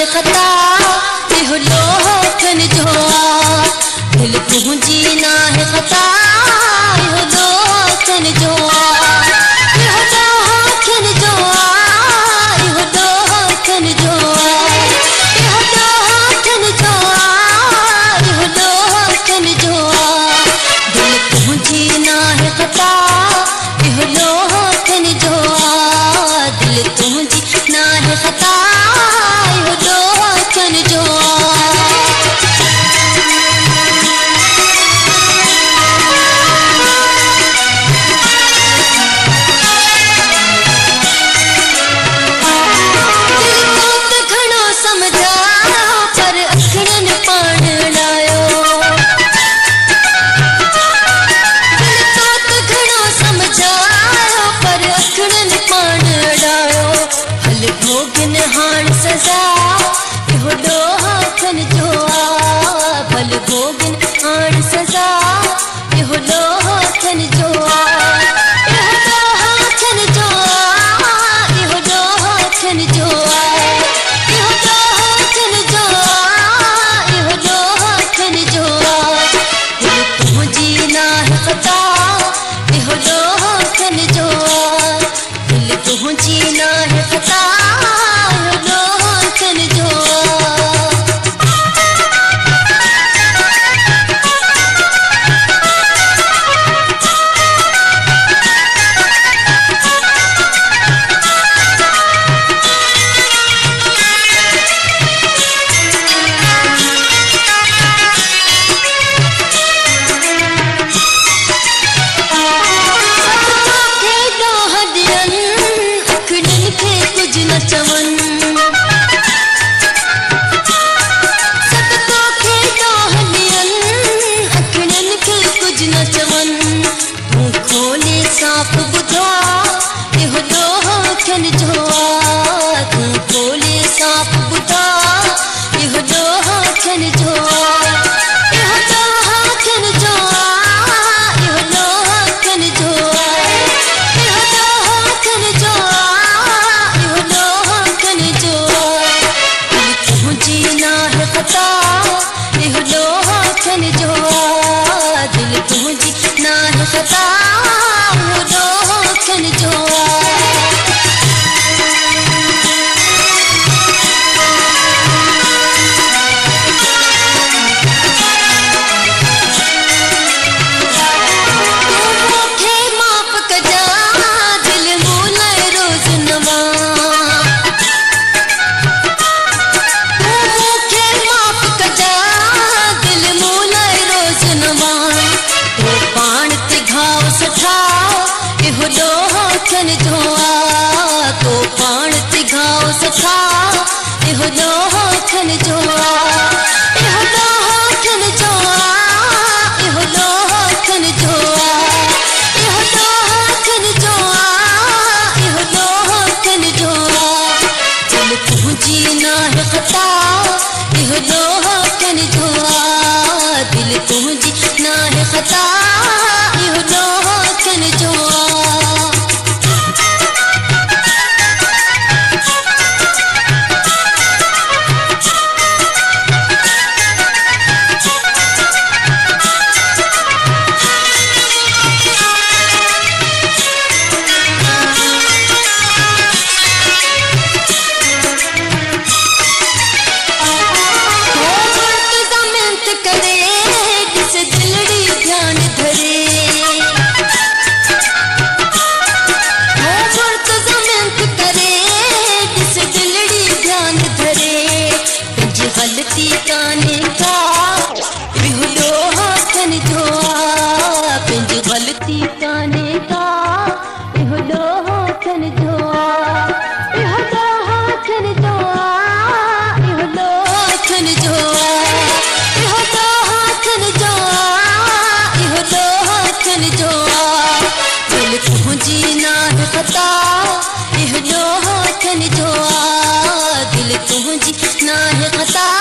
है खता इहो लोखन जो आ दिल तुझी ना है खता इहो लोखन जो आ इहो लोखन जो आ इहो लोखन जो आ इहो लोखन जो आ इहो लोखन जो आ दिल तुझी ना है खता इहो लोखन जो आ दिल तुझी ना है खता इहो लोखन जो आ सजा इहो लोखन जो आ भल भोगन हाण सजा इहो लोखन जो आ इहो लोखन जो आ इहो लोखन जो आ इहो लोखन जो आ इहो लोखन जो आ दिल तुझी ना है खता इहो लोखन जो आ दिल तुझी ना है खता साफ बुधा इहो लोखन जो आ तू बोले साफ बुधा इहो लोखन जो आ इहो लोखन जो आ इहो लोखन जो आ इहो लोखन जो आ इहो लोखन जो आ दिल तुझी ना है खता इहो लोखन जो आ दिल तुझी ना है खता लोखन जो इहो लोखन जो आ तो पाण ते घाव सठा इहो लोखन जो आ इहो लोखन जो आ इहो लोखन जो आ इहो लोखन जो आ इहो लोखन जो आ दिल तुझी ना है खता इहो लोखन जो आ दिल तुझी ना है खता इहो लोखन जो आ गलती काने का इहो लोखन जो आ पंहिंजी गलती काने का इहो लोखन जो आ इहो लोखन जो आ इहो लोखन जो आ इहो लोखन जो आ इहो लोखन जो आ दिल तुझी ना है खता इहो लोखन जो आ दिल तुझी ना है खता